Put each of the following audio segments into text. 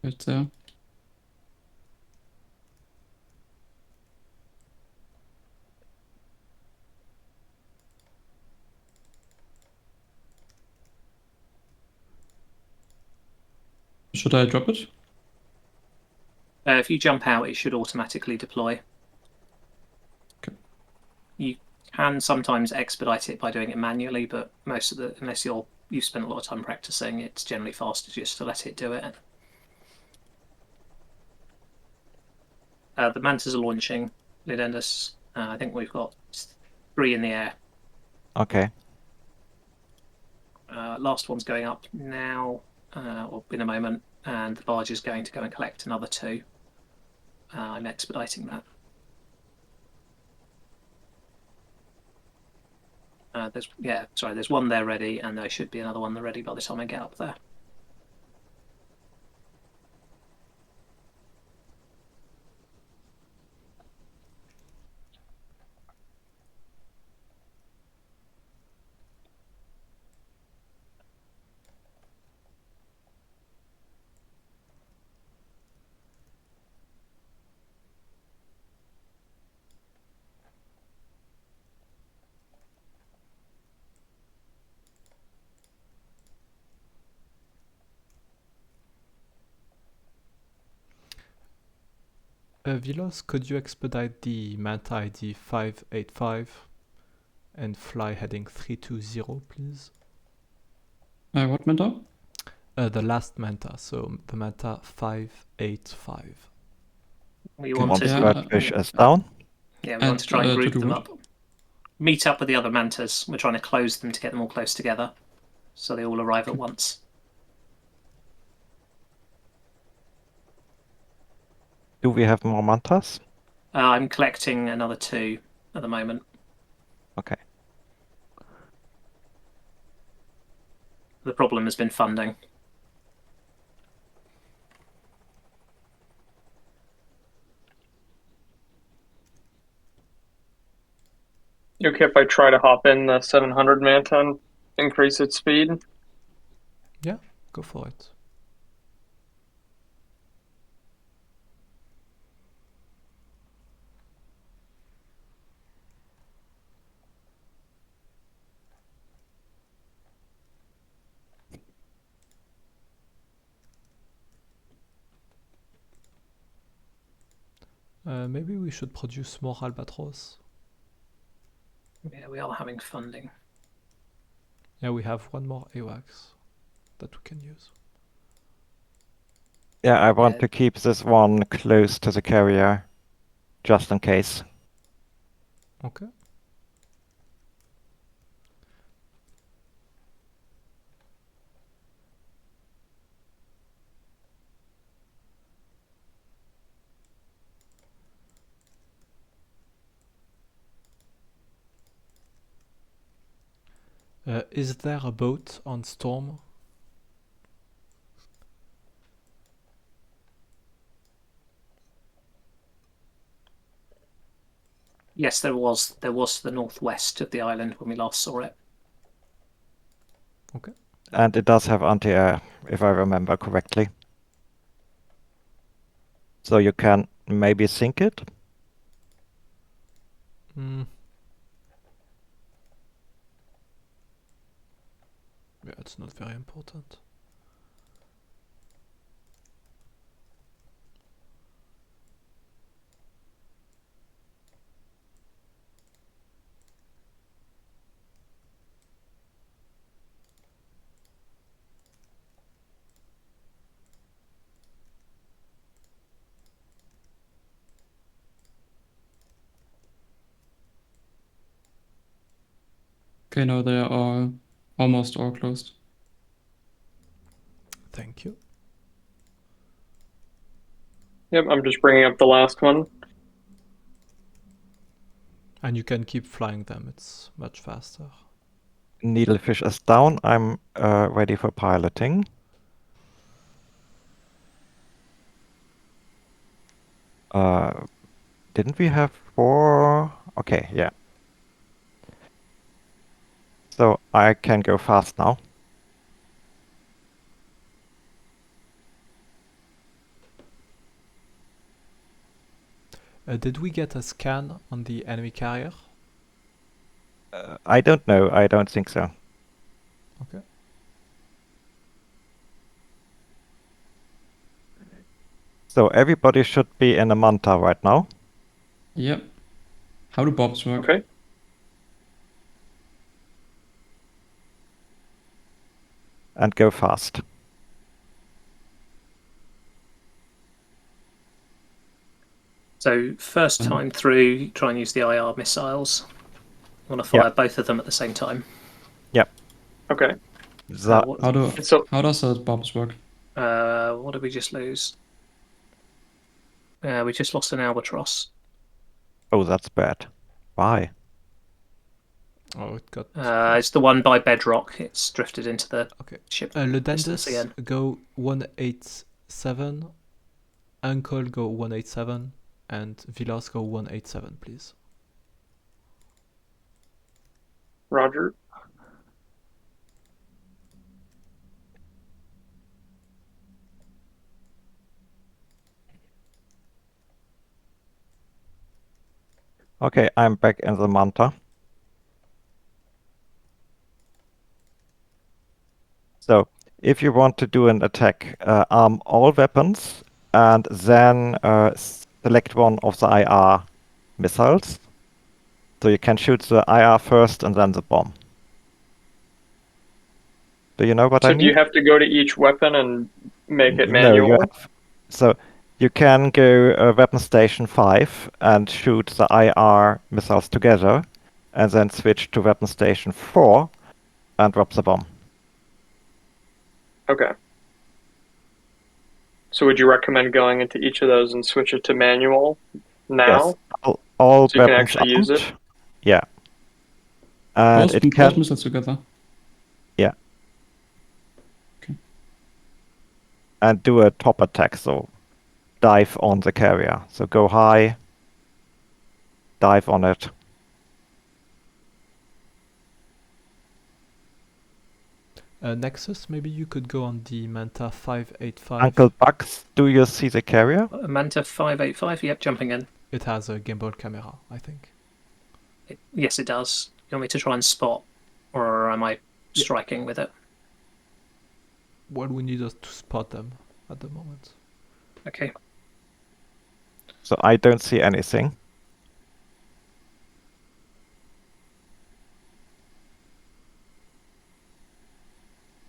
Right there. Should I drop it? If you jump out, it should automatically deploy. Okay. You can sometimes expedite it by doing it manually, but unless you've spent a lot of time practicing, it's generally faster just to let it do it. The mantas are launching. Lidendus. I think we've got 3 in the air. Okay. Last one's going up now, or in a moment, and the barge is going to go and collect another 2. I'm expediting that. There's one there ready, and there should be another one there ready by the time I get up there. Vilos, could you expedite the Manta ID 585 and fly heading 320, please? What Manta? The last Manta, so the Manta 585. We Okay. want to, Swordfish is down. yeah, we want to try and to group do them what? up. Meet up with the other mantas. We're trying to close them to get them all close together, so they all arrive at once. Do we have more mantas? I'm collecting another 2 at the moment. Okay. The problem has been funding. You okay if I try to hop in the 700 Manta and increase its speed? Yeah, go for it. Maybe we should produce more Albatros. Yeah, we are having funding. Yeah, we have one more AWACS that we can use. Yeah, I want to keep this one close to the carrier, just in case. Okay. Is there a boat on Storm? Yes, there was. There was to the northwest of the island when we last saw it. Okay. And it does have anti-air, if I remember correctly. So you can maybe sink it? Mm. Yeah, it's not very important. Okay, now they are almost all closed. Thank you. Yep, I'm just bringing up the last one. And you can keep flying them, it's much faster. Needlefish is down. I'm ready for piloting. Didn't we have 4? Okay, yeah. So I can go fast now. Did we get a scan on the enemy carrier? I don't know. I don't think so. Okay. So everybody should be in a Manta right now. Yep. How do bobs work? Okay. And go fast. So first time through, try and use the IR missiles. I want to fire both of them at the same time. Okay. That, What, So How does the bobs work? what did we just lose? We just lost an albatross. oh, that's bad. Why? Oh, it got. It's the one by Bedrock. It's drifted into the Okay. ship. Ludendus distance again. go 187. Uncle go 187. And Vilas go 187, please. Roger. Okay, I'm back in the Manta. So, if you want to do an attack, arm all weapons and then select one of the IR missiles. So you can shoot the IR first and then the bomb. Do you know what I So mean? do you have to go to each weapon and make it No, you manual? have. So you can go weapon station 5 and shoot the IR missiles together, and then switch to weapon station 4 and drop the bomb. Okay. So would you recommend going into each of those and switch it to manual now? Yes, all So you can weapons actually use it? armed. Yeah. And Both, it both can. missiles together. And do a top attack, so dive on the carrier. So go high, dive on it. Nexus, maybe you could go on the Manta 585. Uncle Bugs, do you see the carrier? Manta 585. Yep, jumping in. It has a gimbal camera, I think. Yes, it does. You want me to try and spot, or am I striking with it? Well, we need us to spot them at the moment. Okay. So I don't see anything.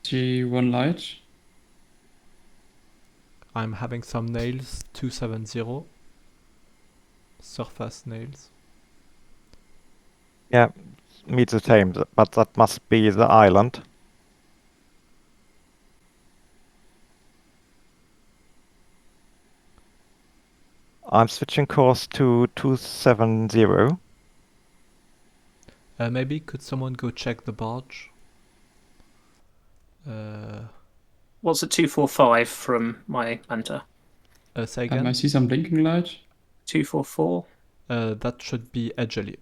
See one light. I'm having some nails, 270. Surface nails. Yeah, me the same, but that must be the island. I'm switching course to 270. Maybe could someone go check the barge? What's at 245 from my Manta? Say again? I see some blinking light. 244. That should be Edgely.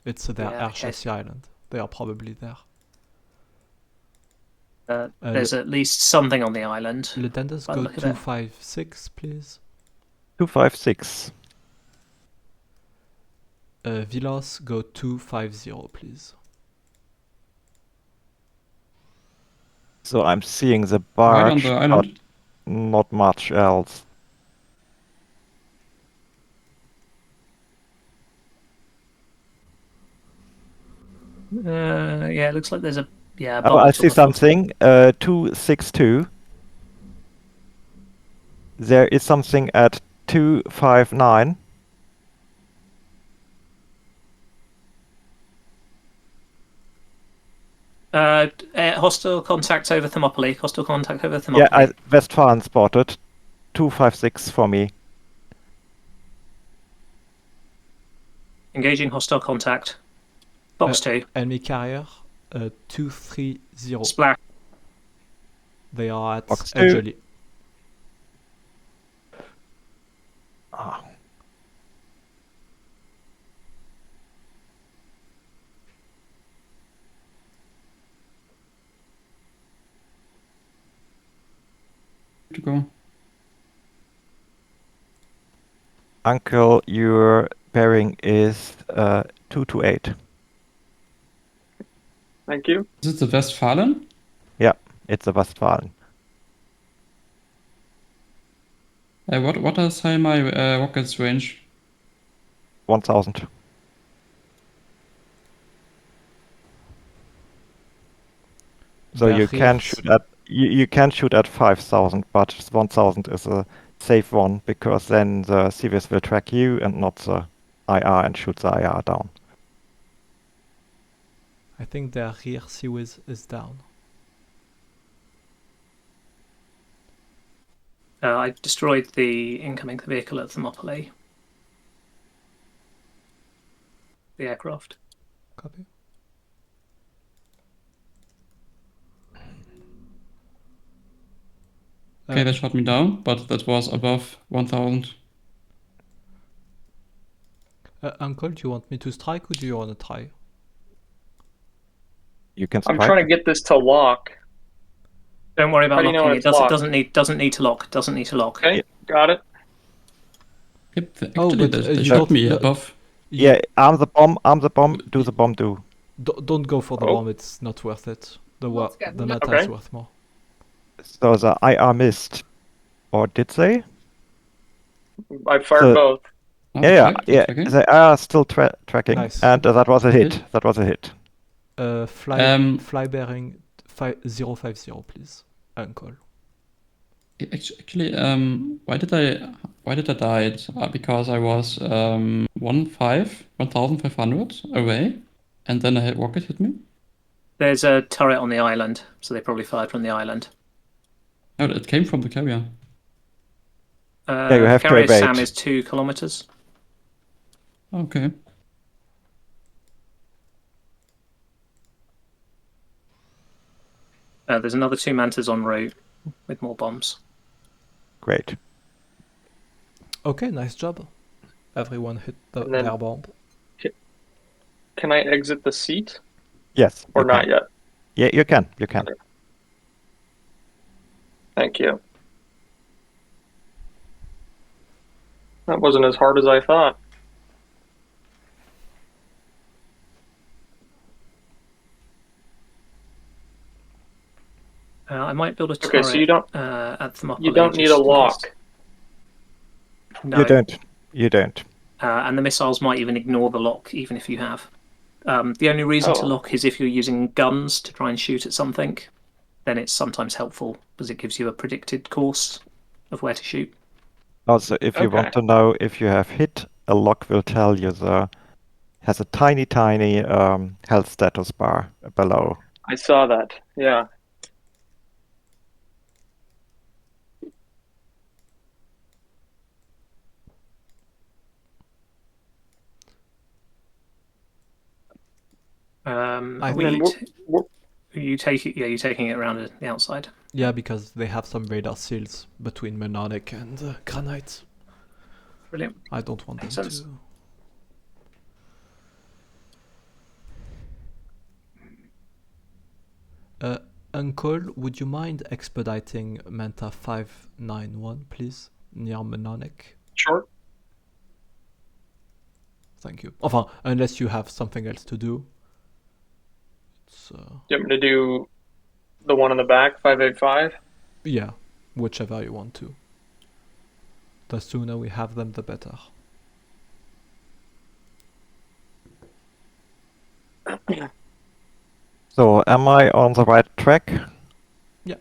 It's their Yeah, air okay. chassis island. They are probably there. There's at least something on the island. Ludendus, By the go look of it. 256, please. 256. Vilas, go 250, please. So I'm seeing the Right on barge, the but island. not much else. Yeah, it looks like there's a Oh, barge I on see the bottom. something. 262. There is something at 259. Hostile contact over Thermopylae. Hostile contact over Yeah, Thermopylae. Westfalen spotted. 256 for me. Engaging hostile contact. Box 2. Enemy carrier, 230. Splash. They are at Box 2. Edgely. Ah. To go. Uncle, your bearing is 228. Thank you. Is it the Westfalen? Yeah, it's a Westfalen. What is my rocket's range? 1000. So Their you can rear shoot at you can shoot at 5000, but 1000 is a safe one because then the CVS will track you and not the IR and shoot the IR down. I think their rear CWIS is down. I destroyed the incoming vehicle at Thermopylae. The aircraft. Copy. Okay, they shot me down, but that was above 1000. Uncle, do you want me to strike or do you want to try? You can I'm strike. trying to get this to lock. Don't worry about How do you know locking. when It it's locked? doesn't need to lock. Doesn't need to lock. Okay, got it. Yep, Oh, actually, but, they you shot don't- me no- above. Yeah, arm the bomb, do the bomb do. Don't go for the Oh. bomb, it's not worth it. The meta Okay. is worth more. So the IR missed. Or did they? I fired So- both. Oh, Yeah, checked, yeah, tracking. they are still tracking. Nice. And that was a hit. Hit. That was a hit. Fly bearing 050, please. Uncle. Actually, why did I die? Because I was 1500 away, and then a rocket hit me. There's a turret on the island, so they probably fired from the island. No, it came from the carrier. Yeah, you have to Carrier SAM evade. is 2 kilometers. Okay. There's another 2 mantas en route with more bombs. Great. Okay, nice job. Everyone hit And then- their bomb. Can I exit the seat Yes. or you not can. yet? Yeah, you can. You can. Thank you. That wasn't as hard as I thought. I might build a turret Okay, so you don't at Thermopylae. you don't need a just in case. lock. No. You don't. You don't. And the missiles might even ignore the lock, even if you have. The only reason to Oh. lock is if you're using guns to try and shoot at something. Then it's sometimes helpful because it gives you a predicted course of where to shoot. Also, if you want Okay. to know if you have hit, a log will tell you has a tiny health status bar below. I saw that. Yeah. I And think- then You take it. Yeah, you're taking it around the outside. Yeah, because they have some radar seals between Mnemonic and Granite. Brilliant. I don't want them Makes sense. to. Uncle, would you mind expediting Manta 591, please, near Mnemonic? Sure. Thank you. Enfin, unless you have something else to do. It's, You want me to do the one in the back, 585? yeah, whichever you want to. The sooner we have them, the better. So, am I on the right track? Yeah.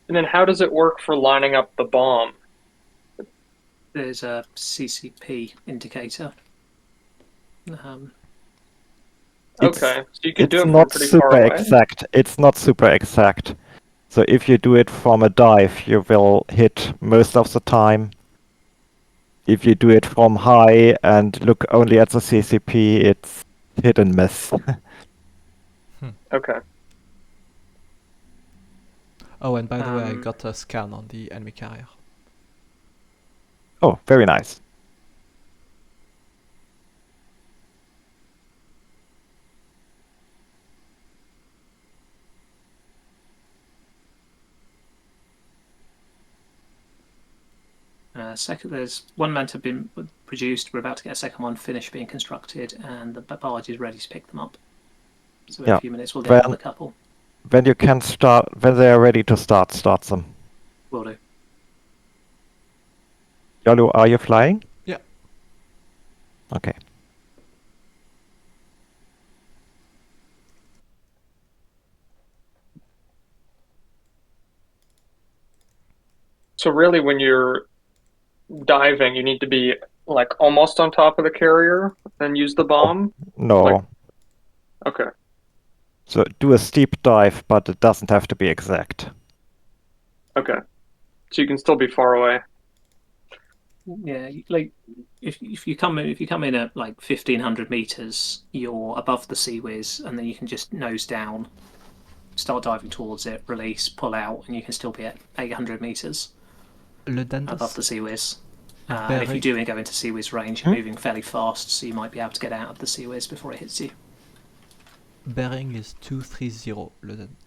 And then how does it work for lining up the bomb? There's a CCP indicator. Okay, so you can do It's it from not pretty far super away. exact. It's not super exact. So if you do it from a dive, you will hit most of the time. If you do it from high and look only at the CCP, it's hit and miss. Okay. Oh, and by the way, I Um, got a scan on the enemy carrier. Oh, very nice. There's one Manta been produced. We're about to get a second one finished being constructed, and the barge is ready to pick them up. So in Yeah. a few minutes we'll get another couple. When you can start, when they are ready to start them. Will do. Yolo, are you flying? Yeah. Okay. So really, when you're diving, you need to be like almost on top of the carrier, then use the bomb. No. Like- Okay. So do a steep dive, but it doesn't have to be exact. Okay. So you can still be far away. Yeah, like if you come in at like 1,500 meters, you're above the sea whiz, and then you can just nose down, start diving towards it, release, pull out, and you can still be at 800 meters above the Ludendus, sea whiz. And if you do go into sea whiz range, you're moving fairly fast, so you might be able to get out of the sea whiz before it hits you. bearing is 230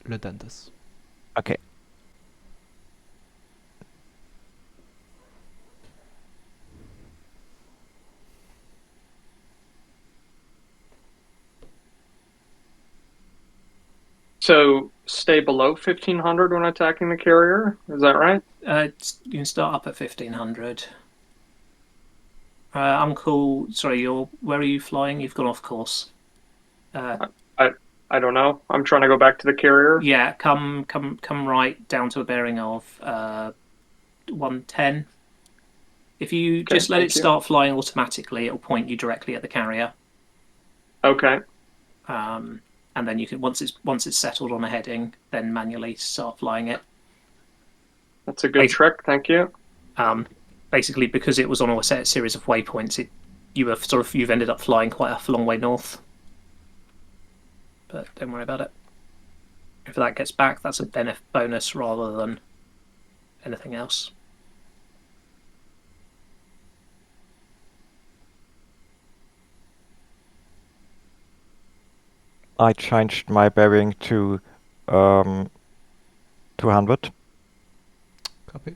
Ludendus. Okay. So stay below 1,500 when attacking the carrier. Is that right? You can start up at 1,500. Uncle, sorry, where are you flying? You've gone off course. I don't know. I'm trying to go back to the carrier. Yeah, come right down to a bearing of 110. If you Okay, just let it thank you. start flying automatically, it'll point you directly at the carrier. Okay. And then you can once it's settled on a heading, then manually start flying it. That's a good trick. Thank you. Basically, because it was on a set series of waypoints, you've ended up flying quite a long way north. But don't worry about it. If that gets back, that's a bonus rather than anything else. I changed my bearing to 200. Copy.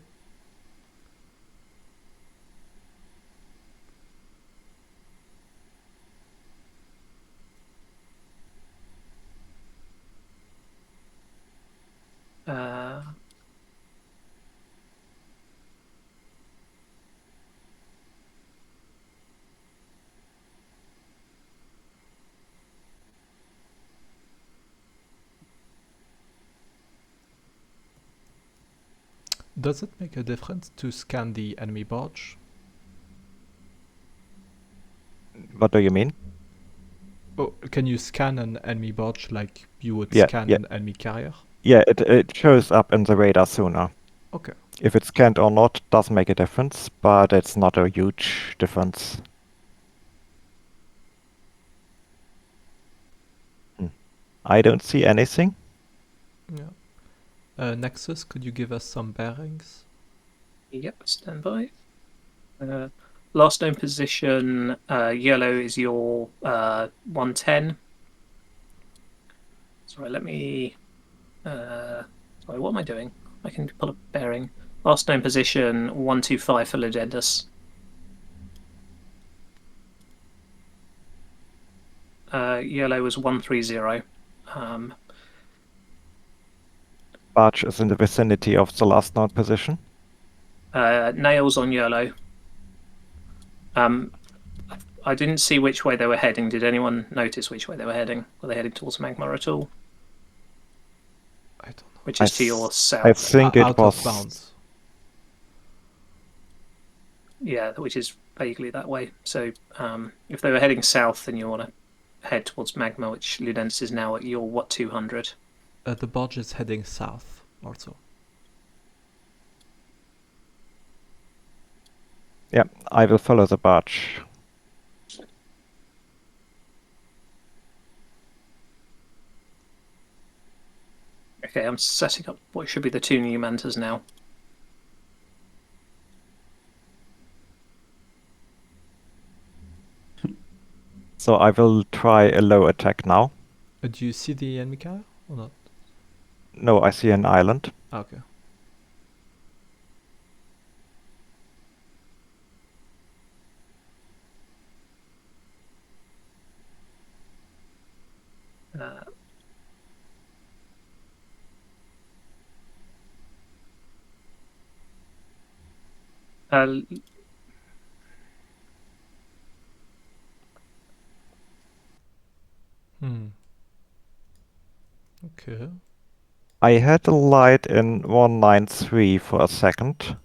Does it make a difference to scan the enemy barge? What do you mean? Oh, can you scan an enemy barge like you would Yeah, scan yeah. an enemy carrier? Yeah, it shows up in the radar sooner. Okay. If it's scanned or not does make a difference, but it's not a huge difference. I don't see anything. Yeah. Nexus, could you give us some bearings? Yep, stand by. Last known position, yellow is your 110. Sorry, let me. Sorry, what am I doing? I can pull a bearing. Last known position, 125 for Ludendus. Yellow was 130. Barge is in the vicinity of the last known position. Nails on yellow. I didn't see which way they were heading. Did anyone notice which way they were heading? Were they heading towards Magma at all? I don't know. Which is to your south. I think it Out was of bounds. Yeah, which is vaguely that way. So if they were heading south, then you want to head towards Magma, which Ludendus is now at your 200. The barge is heading south also. Yeah, I will follow the barge. Okay, I'm setting up what should be the two new mantas now. So I will try a low attack now. Do you see the enemy carrier or not? No, I see an island. Okay. Uh, uh, Okay. I had a light in 193 for a second.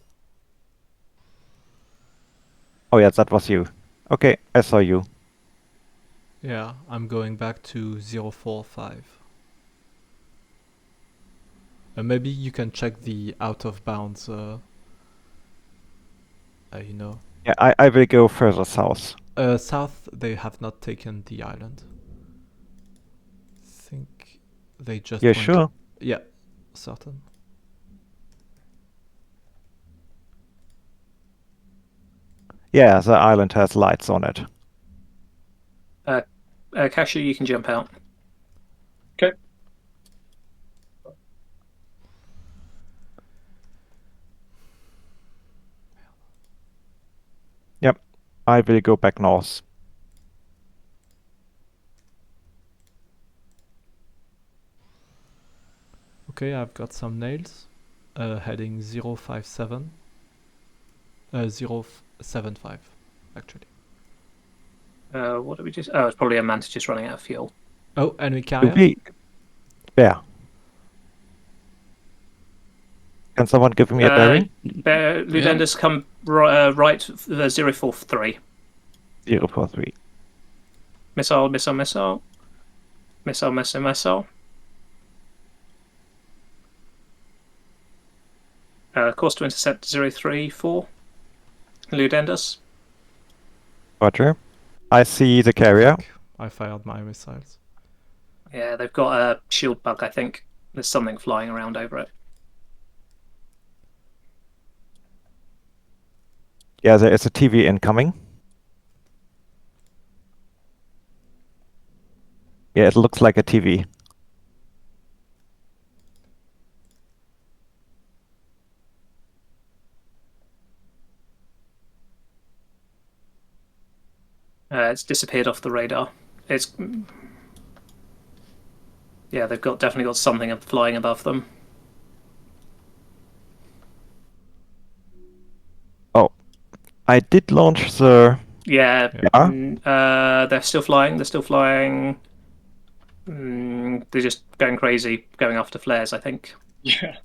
Oh yeah, that was you. Okay, I saw you. Yeah, I'm going back to 045. Maybe you can check the out of bounds, you know. Yeah, I will go further south. South, they have not taken the island. Think they just You went. sure? Yeah, certain. Yeah, the island has lights on it. Cashew, you can jump out. Okay. Yep, I will go back north. Okay, I've got some nails. Heading 057. 075, actually. What did we just? Oh, it's probably a mantis just running out of fuel. Oh, enemy Do carrier. we? Yeah. Can someone give me a bearing? Ludendus, come right 043. 043. Missile, missile, missile. Missile, missile, missile. Course to intercept 034. Ludendus. Roger. I see the carrier. I fired my missiles. Yeah, they've got a shield bug, I think. There's something flying around over it. Yeah, there is a TV incoming. Yeah, it looks like a TV. It's disappeared off the radar. It's yeah, they've definitely got something flying above them. Oh, I did launch the. Yeah, Yeah. they're still flying. They're still flying. They're just going crazy, going after flares, I think. Yeah.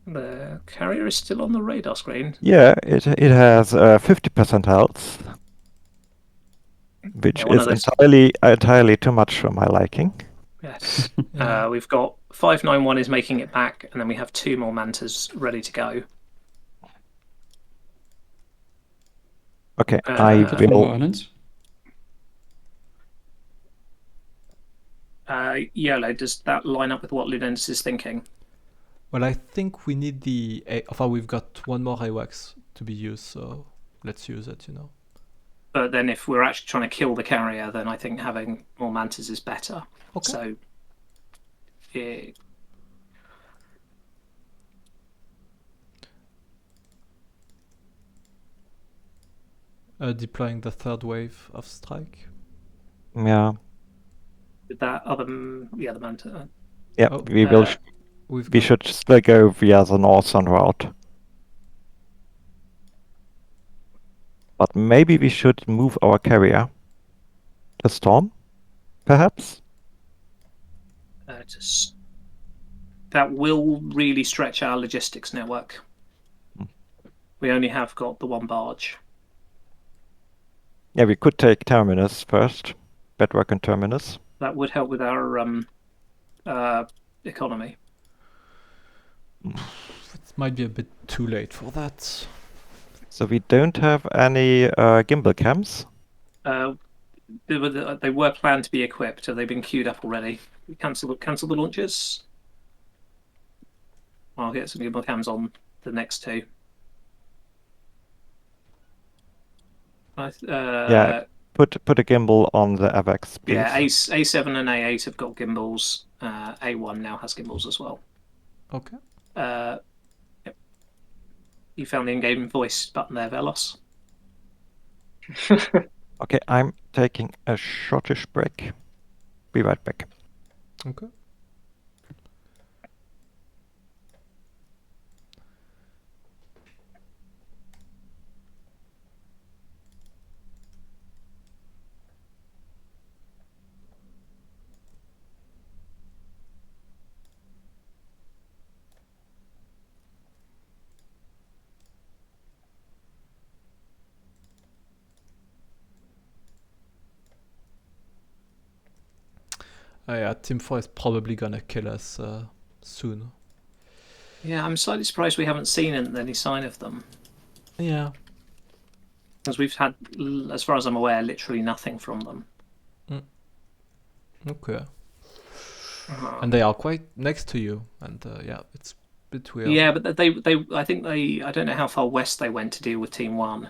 The carrier is still on the radar screen. Yeah, it has 50% health, which Yeah, one is of those- entirely too much for my liking. Yes. Yeah. We've got 591 is making it back, and then we have 2 more mantas ready to go. Okay, I Uh, Four will. islands. Yolo, does that line up with what Ludendus is thinking? Well, I think we need the. We've got one more AWACS to be used, so let's use it, you know. But then if we're actually trying to kill the carrier, then I think having more mantas is better. Okay. So, yeah, Deploying the third wave of strike. Yeah, with that other, the manta. yeah, Oh, we will. We We should still go via the northern route. But maybe we should move our carrier to Storm, perhaps? That will really stretch our logistics network. We only have got the one barge. Yeah, we could take Terminus first. Bedrock and Terminus. That would help with our economy. It might be a bit too late for that. So we don't have any gimbal cams. They were planned to be equipped. Have they been queued up already? Cancel the launches. I'll get some gimbal cams on the next 2. Yeah, put a gimbal on the AVAX, please. Yeah, A7 and A8 have got gimbals. A1 now has gimbals as well. Okay. Yep. You found the in-game voice button there, Velos. Okay, I'm taking a shortish break. Be right back. Okay. Yeah, Team 4 is probably gonna kill us soon. Yeah, I'm slightly surprised we haven't seen any sign of them. Yeah. Because we've had, as far as I'm aware, literally nothing from them. Okay. Uh-huh. And they are quite next to you, and yeah, it's a bit weird. Yeah, but I think I don't know how far west they went to deal with Team 1.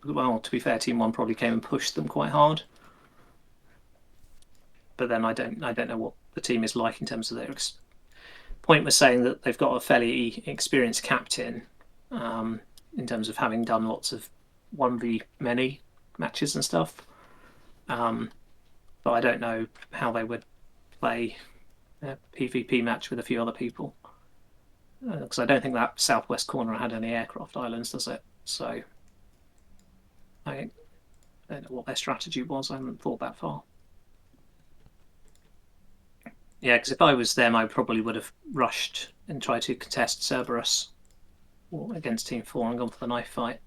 Well, to be fair, Team 1 probably came and pushed them quite hard. But then I don't know what the team is like in terms of their Point was saying that they've got a fairly experienced captain, in terms of having done lots of 1v many matches and stuff. But I don't know how they would play a PvP match with a few other people. Because I don't think that southwest corner had any aircraft islands, does it? So I don't know what their strategy was. I haven't thought that far. Yeah, because if I was them, I probably would have rushed and tried to contest Cerberus against Team 4 and gone for the knife fight.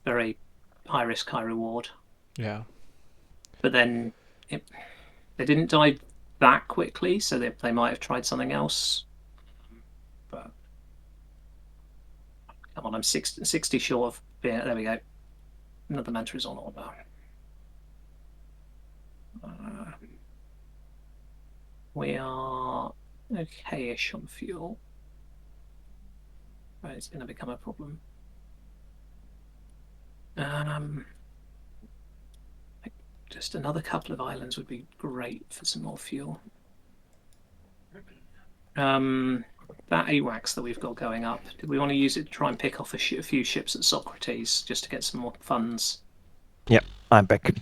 Very high risk, high reward. Yeah. But then they didn't die that quickly, so they might have tried something else. But come on, I'm 60 short of being. There we go. Another Manta is on order. We are okay-ish on fuel. Right, it's going to become a problem. Just another couple of islands would be great for some more fuel. That AWACS that we've got going up, do we want to use it to try and pick off a few ships at Socrates just to get some more funds? Yep, I'm back.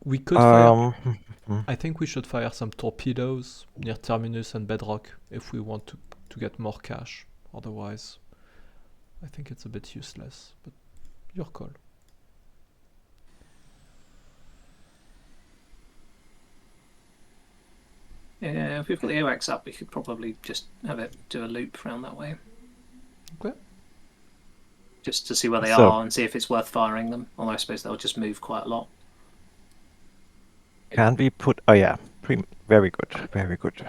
We could fire. Hmm. I think we should fire some torpedoes near Terminus and Bedrock if we want to get more cash. Otherwise, I think it's a bit useless. But your call. Yeah, if we've got the AWACS up, we could probably just have it do a loop around that way. Okay. Just to see where they So- are and see if it's worth firing them. Although I suppose they'll just move quite a lot. Can we put? Oh yeah, very good, very good.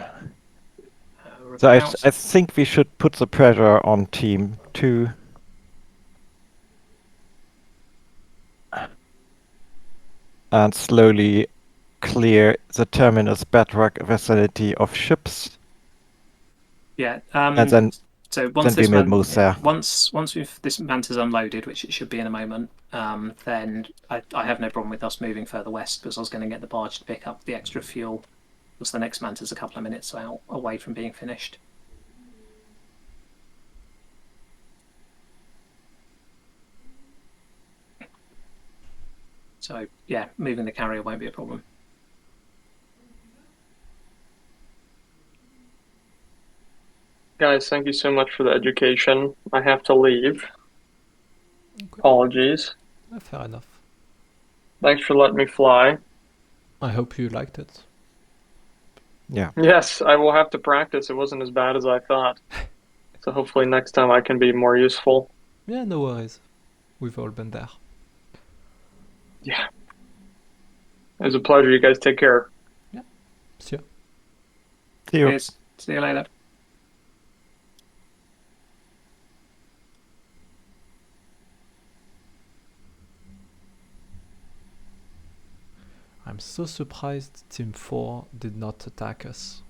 So I think we should put the pressure on Team 2. And slowly clear the Terminus Bedrock vicinity of ships. Yeah. And then so once we this will move there. once this Manta's unloaded, which it should be in a moment, then I have no problem with us moving further west because I was going to get the barge to pick up the extra fuel. Because the next Manta's a couple of minutes out away from being finished. So yeah, moving the carrier won't be a problem. Guys, thank you so much for the education. I have to leave. Okay. Apologies. Fair enough. Thanks for letting me fly. I hope you liked it. Yeah. Yes, I will have to practice. It wasn't as bad as I thought. So hopefully next time I can be more useful. Yeah, no worries. We've all been there. Yeah. It was a pleasure. You guys take care. See ya. See you. Cheers. See you later. I'm so surprised Team 4 did not attack us.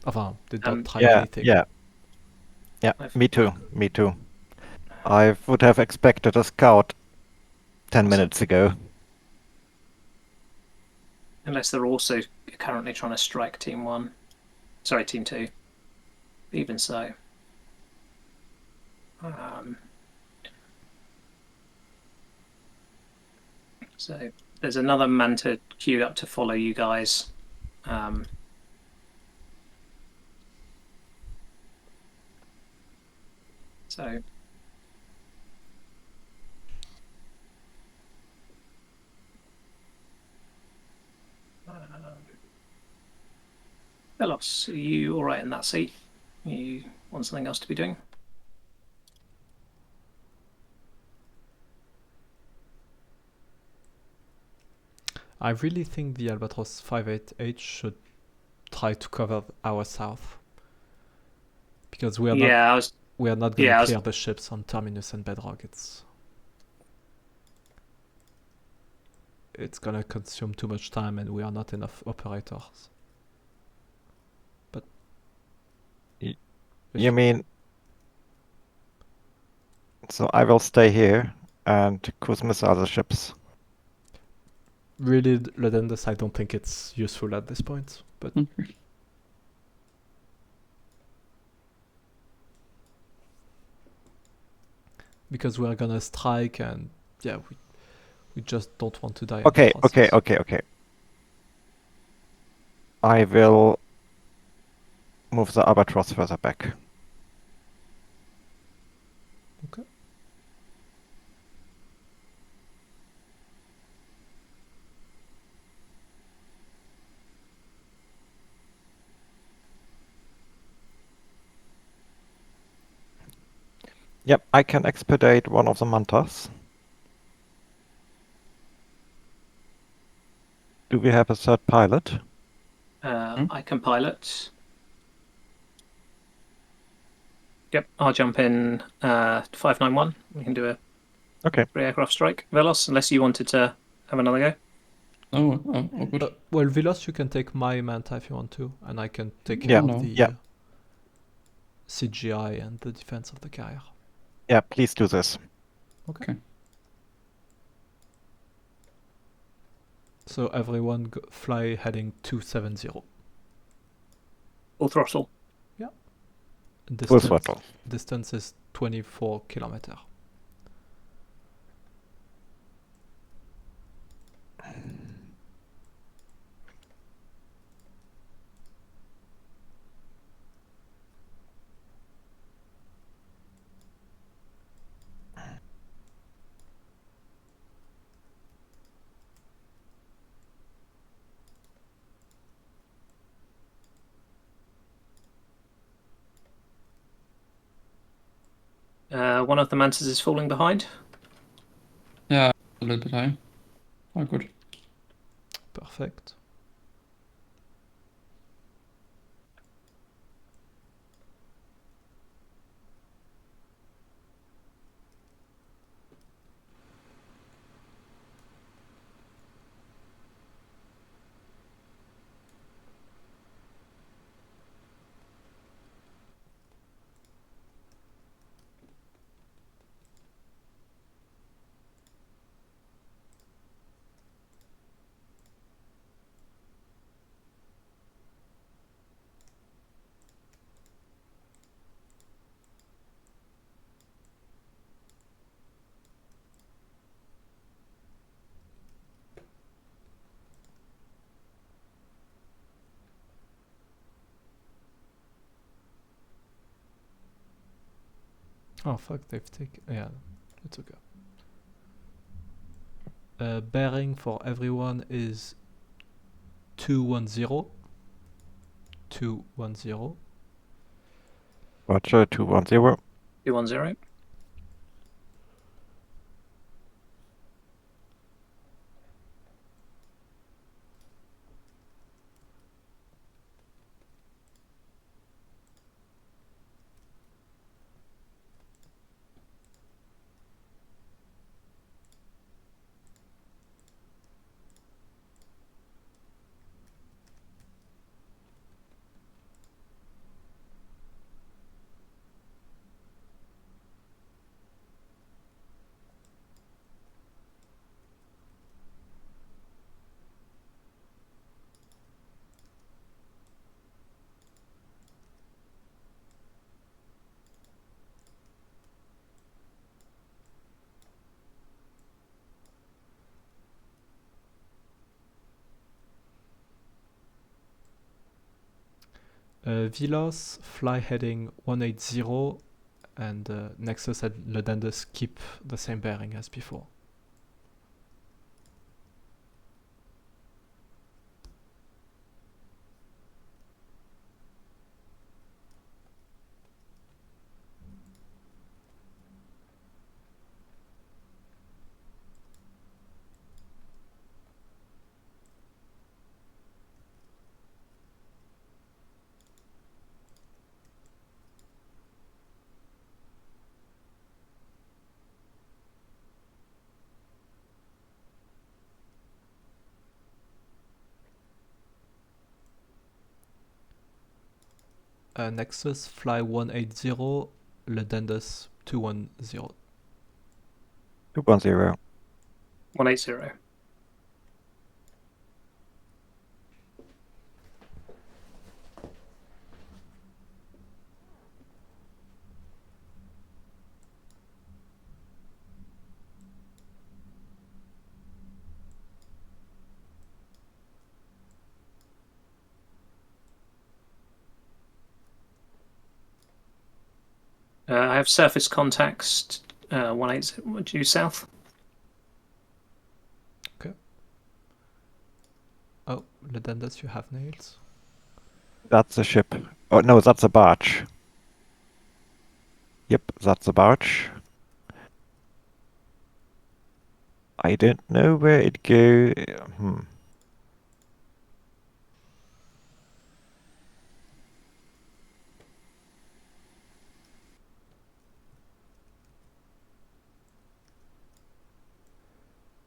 Enfin, did not try Yeah, anything. yeah. Yeah, me too, me too. I would have expected a scout 10 minutes ago. Unless they're also currently trying to strike Team 1. Sorry, Team 2. Even so. So there's another manta queued up to follow you guys. So Velos, are you all right in that seat? You want something else to be doing? I really think the Albatros 58H should try to cover our south. Because we are not going to clear the ships on Terminus and Bedrock. It's gonna consume too much time and we are not enough operators. But You mean, so I will stay here and cruise missile the ships. really, Ludendus, I don't think it's useful at this point. But because we're gonna strike and yeah, we just don't want to die. Okay. I will move the Albatros further back. Okay. Yep, I can expedite one of the mantas. Do we have a third pilot? I can pilot. Yep, I'll jump in 591. We can do a three-aircraft strike. Velos, unless you wanted to have another go. Oh, good. Well, Velos, you can take my Manta if you want to, and I can take Yeah, care of the yeah. CGI and the defense of the carrier. Yeah, please do this. Okay. So everyone fly heading 270. Full throttle. Yeah. Full throttle. Distance is 24 kilometer. One of the mantas is falling behind. Yeah, a little bit high. Oh, good. Perfect. Oh fuck, they've taken... Yeah, it's okay. Bearing for everyone is 210. 210. Roger, 210. 210. Vilos, fly heading 180, and Nexus and Ledendus keep the same bearing as before. Nexus, fly 180, Ledendus 210. 210. 180. I have surface contacts 180 due south. Okay. Oh, Ledendus, you have nails. That's a ship. Oh no, that's a barge. Yep, that's a barge. I don't know where it go.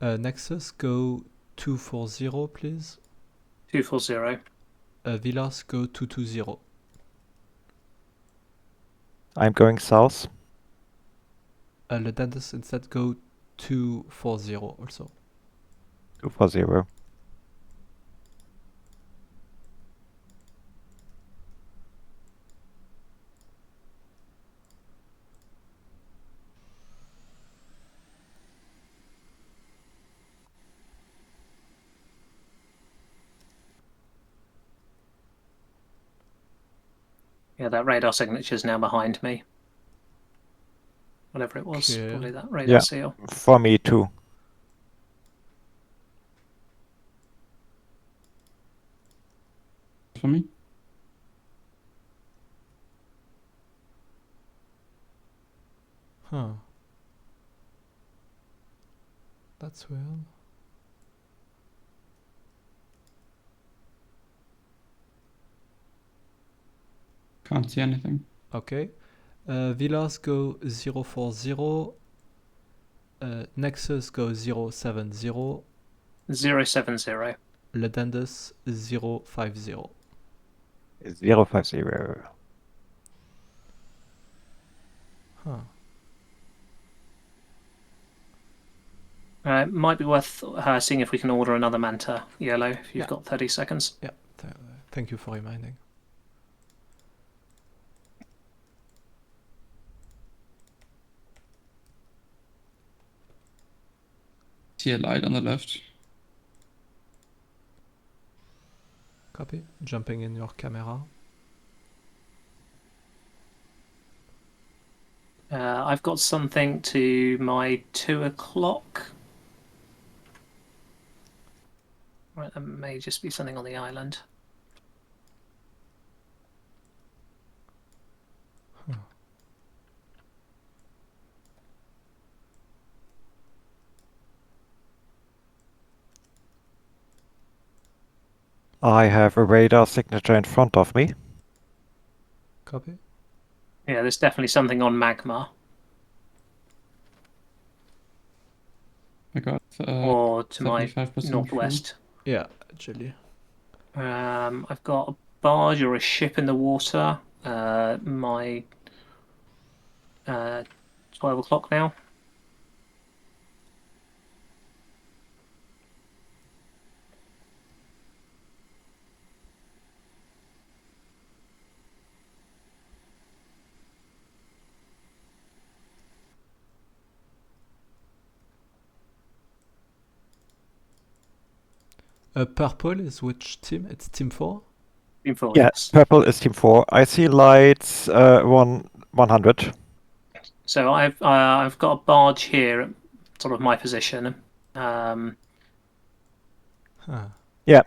Nexus, go 240, please. 240. Vilas, go 220. I'm going south. Ledendus, instead, go 240 also. 240. Yeah, that radar signature is now behind me. Whatever it was, Okay. probably that radar seal. For me too. For me? Huh. That's weird. Can't see anything. Okay. Vilas, go 040. Nexus, go 070. 070. Ledendus, 050. 050. Huh. Might be worth seeing if we can order another Manta, Yellow, if you've got 30 seconds. Yeah, thank you for reminding. See a light on the left. Copy. Jumping in your camera. I've got something to my 2 o'clock. Right, that may just be something on the island. Huh. I have a radar signature in front of me. Copy. Yeah, there's definitely something on Magma. I got or to my 75% northwest. Yeah, actually. I've got a barge or a ship in the water. My 12 o'clock now. Purple is which team? It's team 4? Team 4, Yeah, yes. purple is team 4. I see lights 100. So I've got a barge here at sort of my position. Huh. Yeah,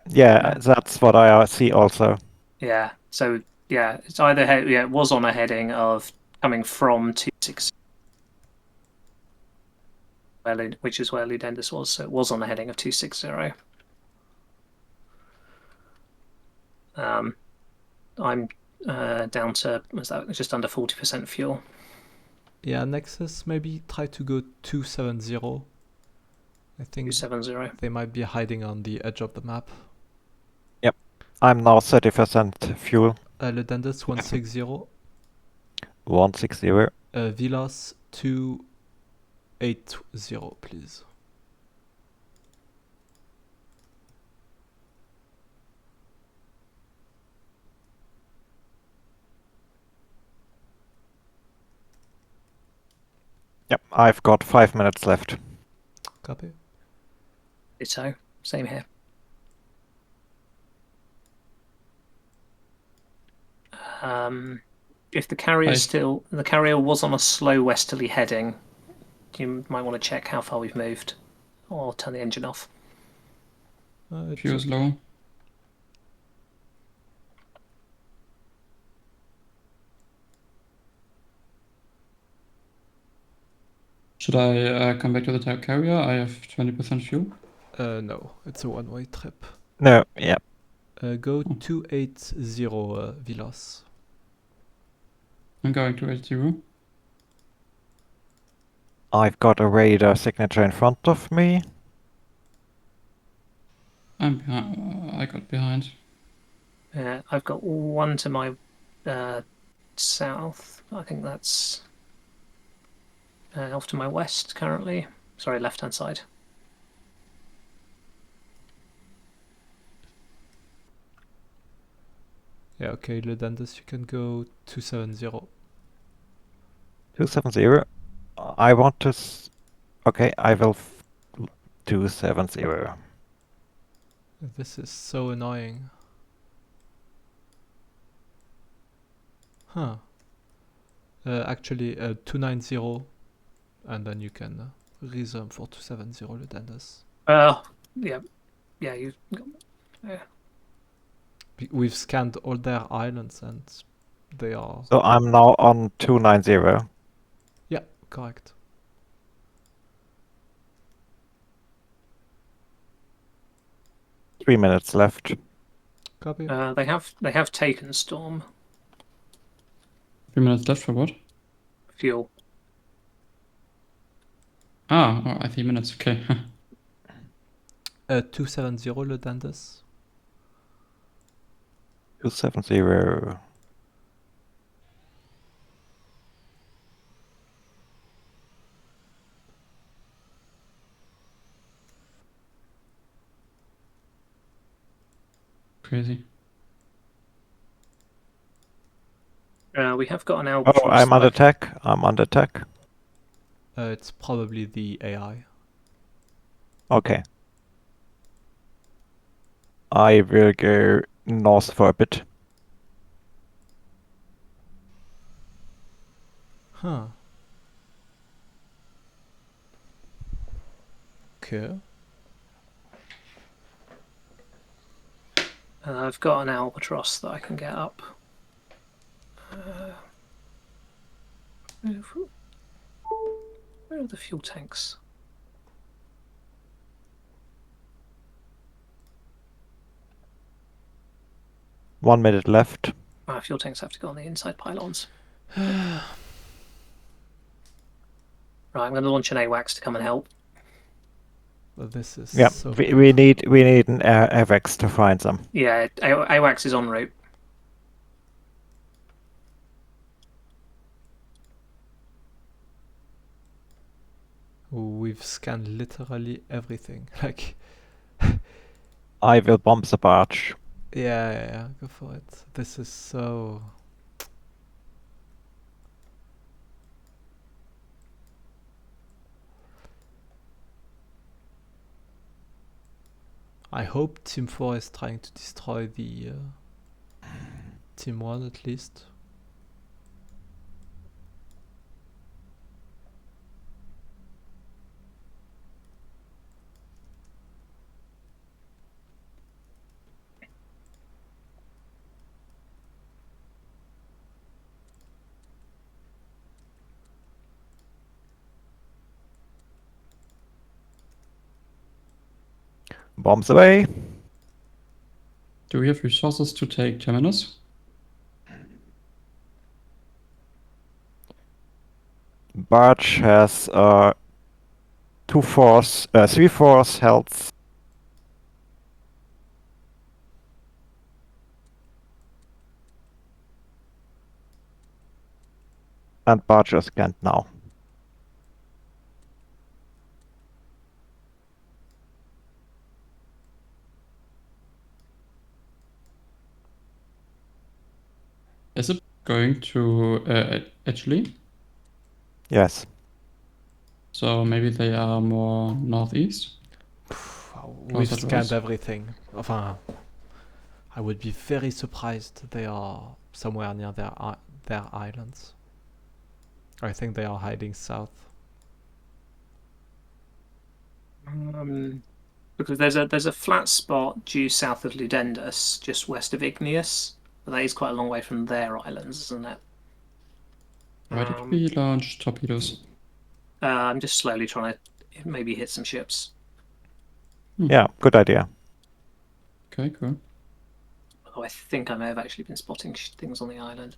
that's what I see also. Yeah. So yeah, it's either it was on a heading of coming from 260, which is where Ludendus was. So it was on the heading of 260. I'm down to just under 40% fuel. Yeah, Nexus maybe try to go 270. I think 270. they might be hiding on the edge of the map. Yep. I'm now 30% fuel. Ludendus 160. 160. Vilas 280, please. Yep, I've got 5 minutes left. Copy. Ditto. Same here. If the carrier was on a slow westerly heading, you might want to check how far we've moved, or turn the engine off. Fuel's low. Should I come back to the carrier? I have 20% fuel. No, it's a one-way trip. No, yeah. Go 280, Vilas. I'm going to 80. I've got a radar signature in front of me. I'm behind. I got behind. I've got one to my south. I think that's off to my west currently. Sorry, left-hand side. Yeah, okay, Ludendus, you can go 270. 270. I want to... Okay, I will 270. This is so annoying. Huh. Actually, 290, and then you can resume for 270, Ludendus. Yeah. You. We've scanned all their islands and they are... So I'm now on 290. Yeah, correct. Three minutes left. Copy. They have taken Storm. 3 minutes left for what? Fuel. Ah, 3 minutes, okay. 270, Ludendus. 270. Crazy. We have got an Albatross. Oh, I'm under attack. I'm under attack. It's probably the AI. Okay. I will go north for a bit. Huh. Okay. I've got an Albatross that I can get up. Where are the fuel tanks? One minute left. Fuel tanks have to go on the inside pylons. Right, I'm going to launch an AWACS to come and help. Well, this is so we need an AWACS to find them. Yeah, AWACS is en route. We've scanned literally everything. Like, I will bomb the barge. Yeah, go for it. This is so... I hope Team 4 is trying to destroy the Team 1 at least. Bombs away. Do we have resources to take Terminus? Barge has 3 force health. And Barge is scanned now. Is it going to Edgeley? Yes. So maybe they are more northeast? We've that scanned right? everything. Enfin, I would be very surprised they are somewhere near their islands. I think they are hiding south. Because there's a flat spot due south of Ludendus, just west of Igneous. But that is quite a long way from their islands, isn't it? Why did we launch torpedoes? I'm just slowly trying to maybe hit some ships. Yeah, good idea. Okay, cool. Although I think I may have actually been spotting things on the island.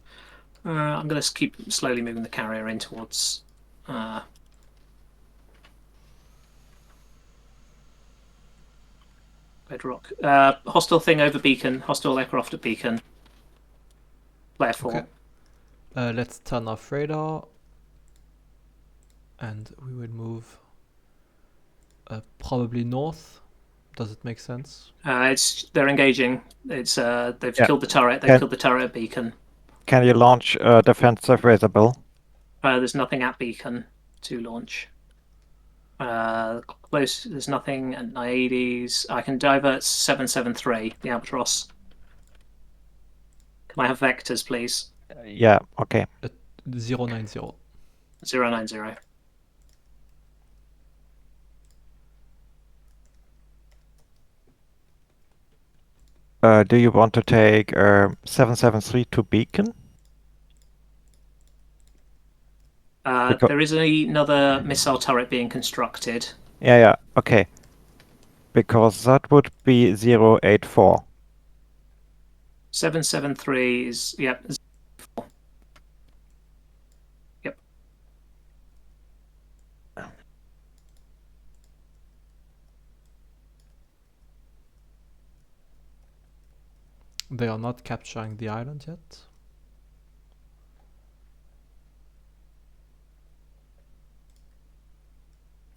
I'm going to keep slowly moving the carrier in towards Bedrock. Hostile thing over beacon. Hostile aircraft at beacon. Player 4. Okay. Let's turn off radar. And we will move probably north. Does it make sense? They're engaging. They've killed the turret. They've killed the turret at beacon. Can you launch a defensive razorbill? There's nothing at beacon to launch. Close. There's nothing at Naiades. I can divert 773, the Albatross. Can I have vectors, please? Yeah, okay. 090. 090. Do you want to take 773 to beacon? There is another missile turret being constructed. Yeah, okay. Because that would be 084. 773 is, yep. Yep. They are not capturing the island yet.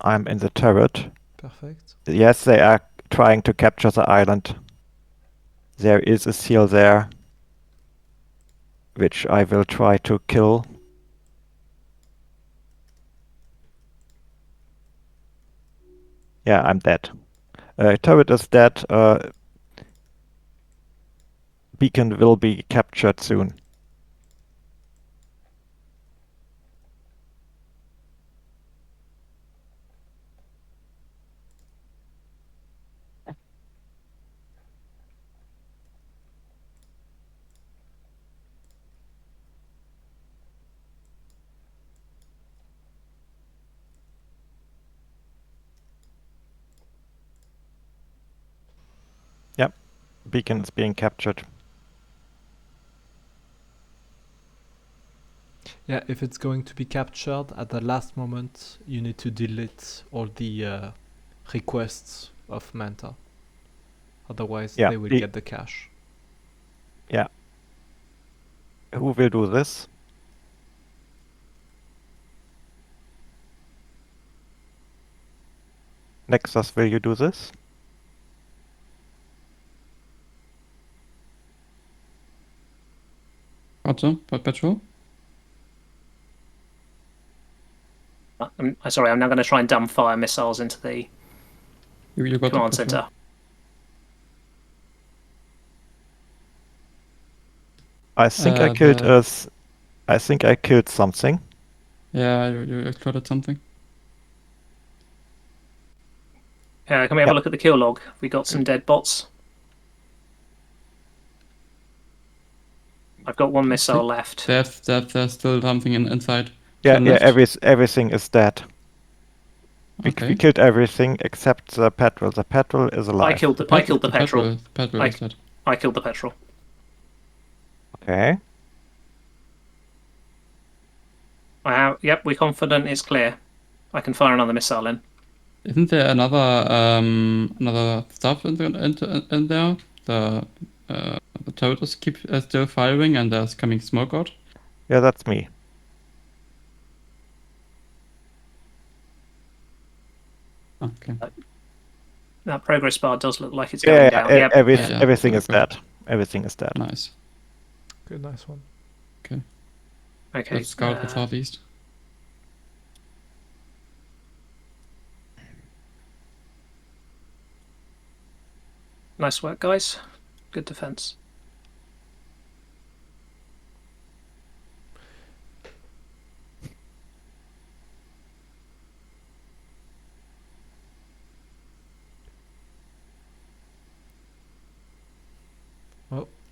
I'm in the turret. Perfect. Yes, they are trying to capture the island. There is a seal there, which I will try to kill. Yeah, I'm dead. Turret is dead. Beacon will be captured soon. Yep, beacon is being captured. Yeah, if it's going to be captured at the last moment, you need to delete all the requests of Manta. Otherwise, Yeah, they will get the cash. Yeah. Who will do this? Nexus, will you do this? Otto, Petrol? I'm sorry, I'm now going to try and dumbfire missiles into the You got command the center. I think I killed the- us. I think I killed something. Yeah, you exploded something. Can we have Yeah. a look at the kill log? We got some dead bots. I've got one missile left. There's still something inside. Yeah, To the yeah. left? Everything is dead. We Okay. killed everything except the petrol. The petrol is alive. I killed the petrol. The petrol is dead. I killed the petrol. Okay. Yep, we're confident it's clear. I can fire another missile in. Isn't there another stuff in there? The turrets keep still firing, and there's coming smoke out. Yeah, that's me. Okay. That progress bar does look like it's going down. Yep. Everything is Okay. dead. Everything is dead. Nice. Good, nice one. Okay. Let's scout the southeast. Nice work, guys. Good defense.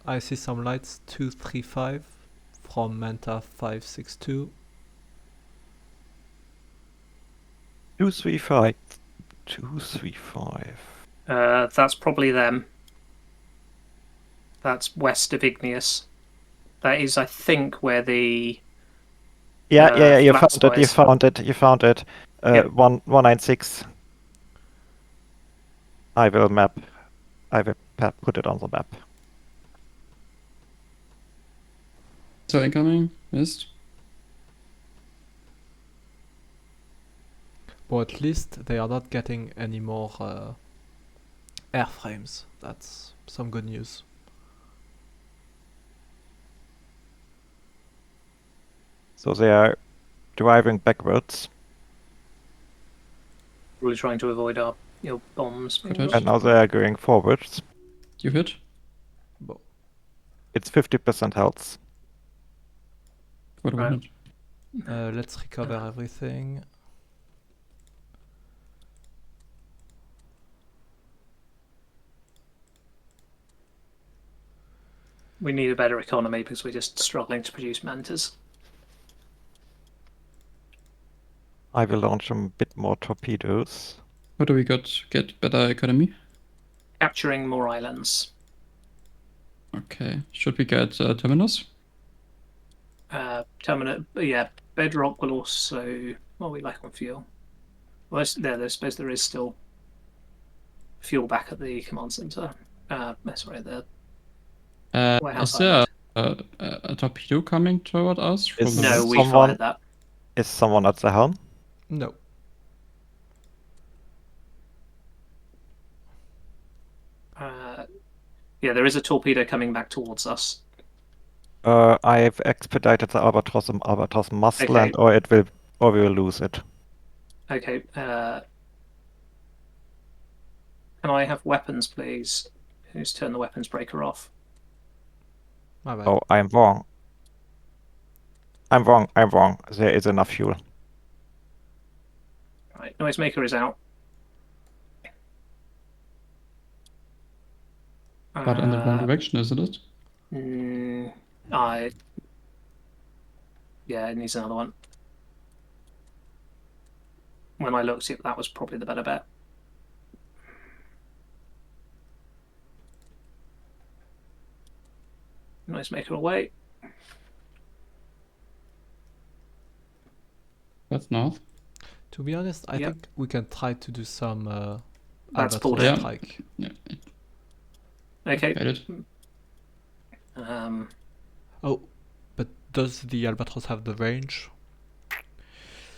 I see some lights 235 from Manta 562. 235. 235. That's probably them. That's west of Igneous. That is, I think, where the Yeah. You flat found it. You spires. found it. You found it. Yep. 196. I will put it on the map. So incoming. Missed. But at least they are not getting any more airframes. That's some good news. So they are driving backwards, Really trying to avoid our bombs. being Good hit. dropped. and now they are going forwards. You hit? But It's 50% health. What about Right. it? let's recover everything. We need a better economy because we're just struggling to produce mantas. I will launch a bit more torpedoes. What do we get better economy? Capturing more islands. Okay. Should we get terminus? Yeah, bedrock will also. Well, we lack on fuel. Well, I suppose there is still fuel back at the command center. Sorry, the warehouse Is there island. a torpedo coming toward us? From Is- the No, west? we Someone- fired that. Is someone at the helm? No. Yeah, there is a torpedo coming back towards us. I've expedited the Albatros. Albatros must Okay. land, or we will lose it. Okay. Can I have weapons, please? Who's turned the weapons breaker off? My bad. Oh, I'm wrong. I'm wrong. There is enough fuel. Right, noisemaker is out. But in the wrong direction, isn't it? Yeah, it needs another one. When I looked, that was probably the better bet. Noisemaker away. That's north. To be honest, I Yep. think we can try to do some That's Albatros pulled in. strike. Yeah. Okay. Get it. Oh, but does the Albatros have the range?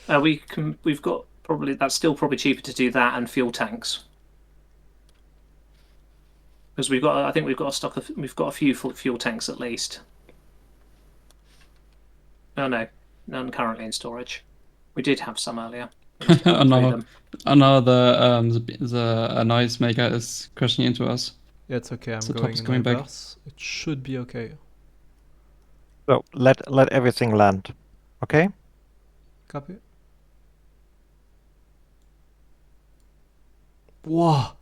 We've got probably that's still probably cheaper to do that and fuel tanks. Because I think we've got a few fuel tanks at least. No, none currently in storage. We did have some earlier. We just Oh, haven't no. freed them. Oh no, the noisemaker is crashing into us. Yeah, it's okay. I'm So top going is in coming back. reverse. It should be okay. So let everything land. Okay? Copy. Whoa!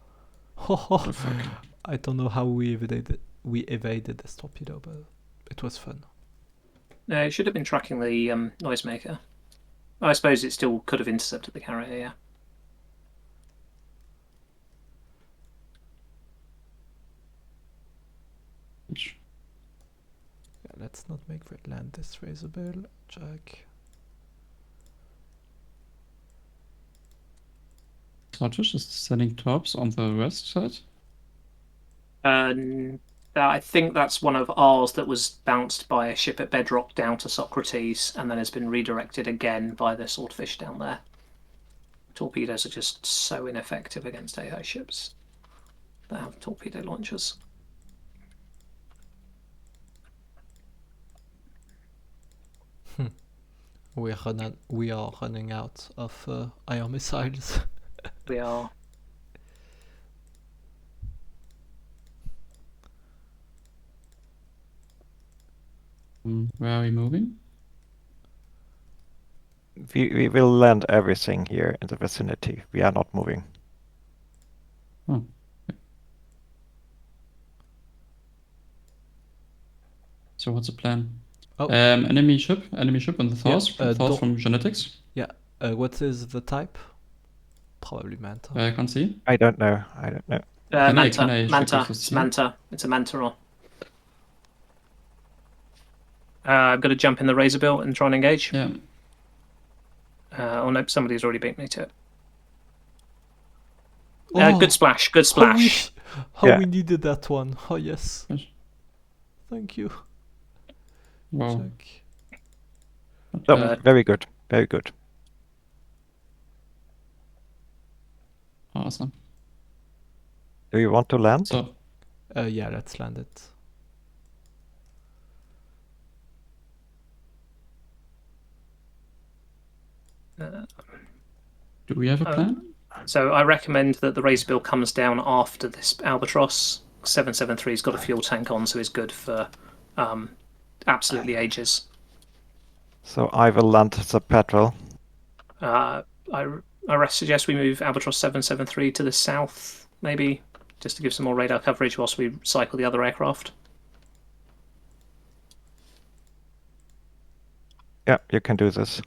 What the fuck? I don't know how we evaded this torpedo, but it was fun. No, it should have been tracking the noisemaker. I suppose it still could have intercepted the carrier, yeah. Yeah, let's not make Red land this Razorbill, Jack. Swordfish is sending torps on the west side. I think that's one of ours that was bounced by a ship at Bedrock down to Socrates and then has been redirected again by the Swordfish down there. Torpedoes are just so ineffective against AI ships that have torpedo launchers. We are running out of ion missiles. We are. Where are we moving? We will land everything here in the vicinity. We are not moving. Oh. So what's the plan? Oh. Enemy ship on the Thors, don't- from Genetics. What is the type? Probably Manta. I can't see. I don't know. Can I Manta. check Manta. with the It's sea? Manta. It's a Mantaron. I'm going to jump in the Razorbill and try and engage. Yeah. Oh no, somebody's already beat me to it. Oh, Good splash. Good splash. How we needed that one. Oh yes. Yes. Thank you, Wow. Jack. No, very good. Very good. Awesome. Do you want to land? So Yeah, let's land it. do we have a plan? So I recommend that the Razorbill comes down after this Albatross. 773's got a fuel tank on, so it's good for absolutely ages. So I will land the petrol. I suggest we move Albatross 773 to the south, maybe, just to give some more radar coverage whilst we cycle the other aircraft. Yeah, you can do this.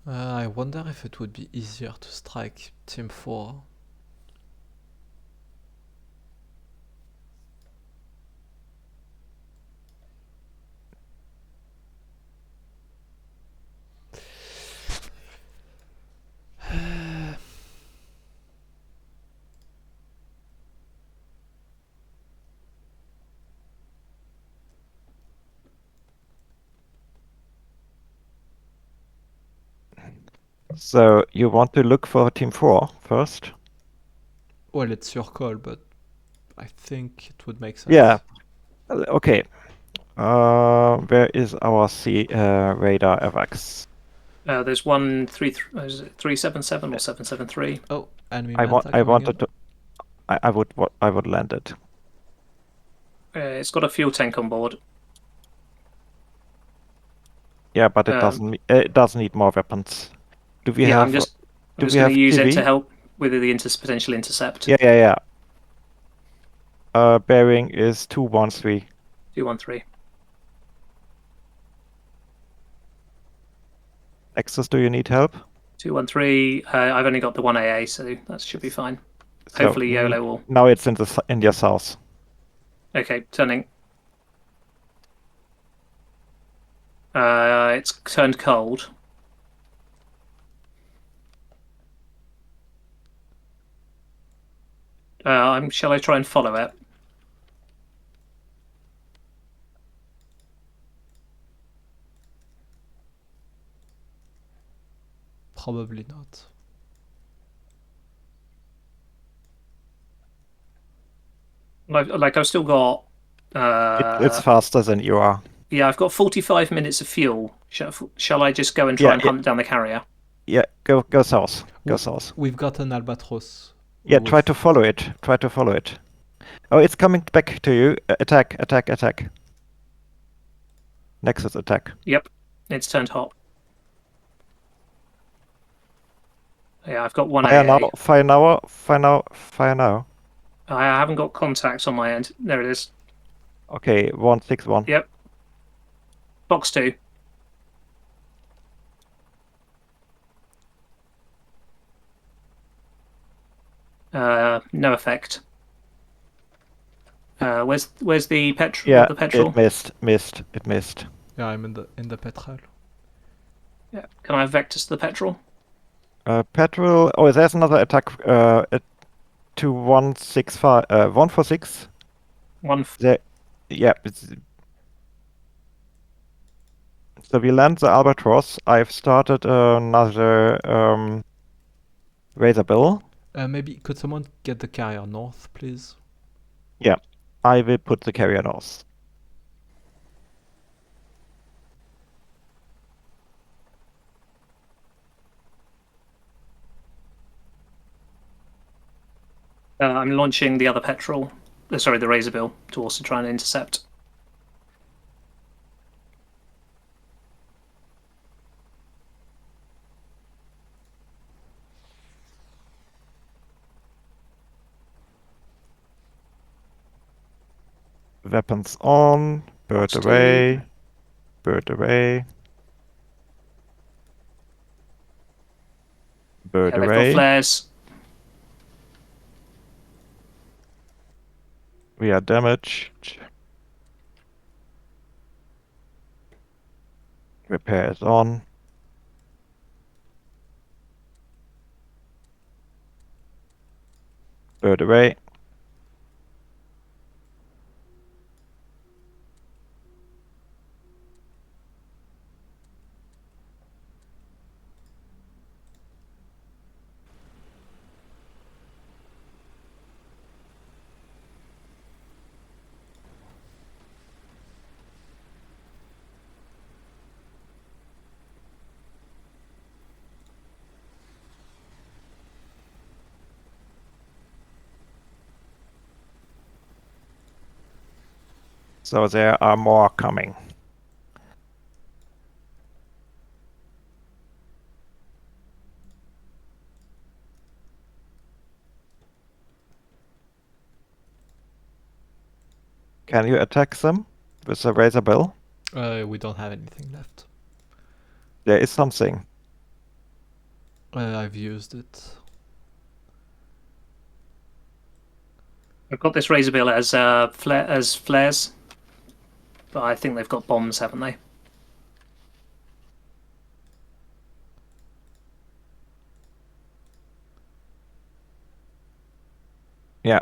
I wonder if it would be easier to strike Team 4. So you want to look for Team 4 first? Well, it's your call, but I think it would make sense. Yeah. Okay. Where is our sea radar AVAX? There's one 377 or 773. Oh, enemy I Manta coming wanted in. to. I would land it. It's got a fuel tank on board. Yeah, but it doesn't. It does need more weapons. Do we have? I'm just do we going have to use TV? it to help with the potential intercept. Yeah. Bearing is 213. 213. Nexus, do you need help? 213. I've only got the 1 AA, so that should be fine. So, Hopefully YOLO will. Now it's in your south. Okay, turning. It's turned cold. Shall I try and follow it? Probably not. Like I've still got. It's faster than you are. Yeah, I've got 45 minutes of fuel. Shall I just go and try and hunt down the carrier? Yeah, go south. Go south. We've got an Albatross Yeah, try to follow it. Try to follow it. Oh, it's coming back to you. Attack, attack, attack. Nexus attack. Yep, it's turned hot. Yeah, I've got 1 Fire AA. now, fire now, fire now, fire now. I haven't got contacts on my end. There it is. Okay, 161. Yep. Box 2. No effect. Where's the petrol? Yeah, the petrol? it missed. Yeah, I'm in the petrol. Yeah. Can I have vectors to the petrol? Petrol. Oh, there's another attack. To 165. 146. There. Yeah. So we land the Albatross. I've started another Razorbill. Maybe could someone get the carrier north, please? Yeah, I will put the carrier north. I'm launching the other petrol. Sorry, the Razorbill to also try and intercept. Weapons on. Bird away. Bird away. Bird Yeah, they've away. got flares. We are damaged. Repair is on. Bird away. So there are more coming. Can you attack them with the Razorbill? We don't have anything left. There is something. I've used it. I've got this Razorbill as flares, but I think they've got bombs, haven't they? Yeah.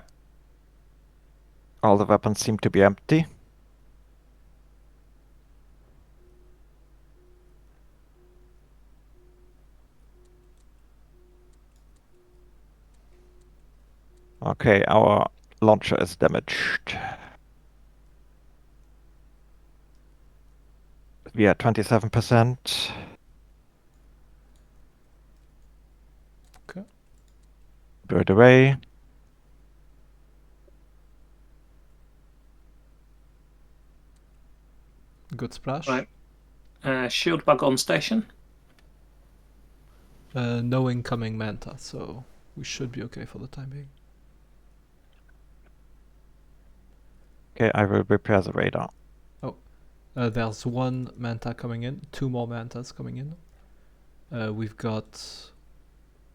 All the weapons seem to be empty. Okay, our launcher is damaged. We are 27%. Okay. Bird away. Good splash. Right. Shield bug on station. No incoming Manta, so we should be okay for the time being. Okay, I will repair the radar. There's 1 Manta coming in, 2 more Mantas coming in. We've got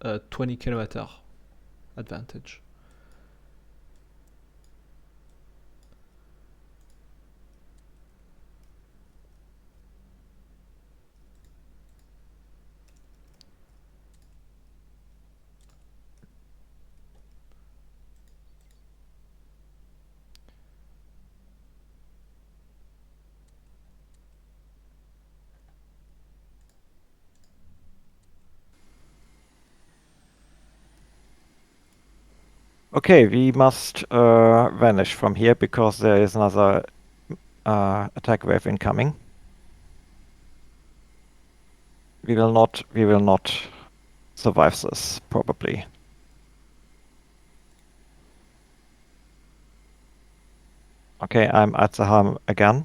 a 20 kilometer advantage. Okay, we must vanish from here because there is another attack wave incoming. We will not survive this, probably. Okay, I'm at the helm again.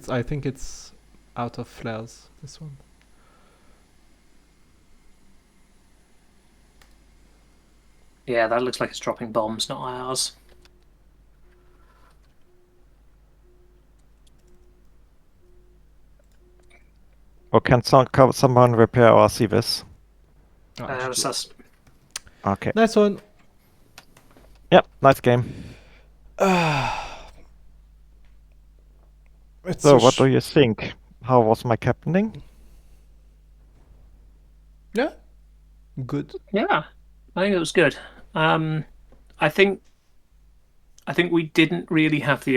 I think it's out of flares, this one. Yeah, that looks like it's dropping bombs, not IRs. Or can someone repair our Civis? That's us. Okay. Nice one. Yep, nice game. So, what do you think? How was my captaining? Yeah, good. Yeah, I think it was good. I think we didn't really have the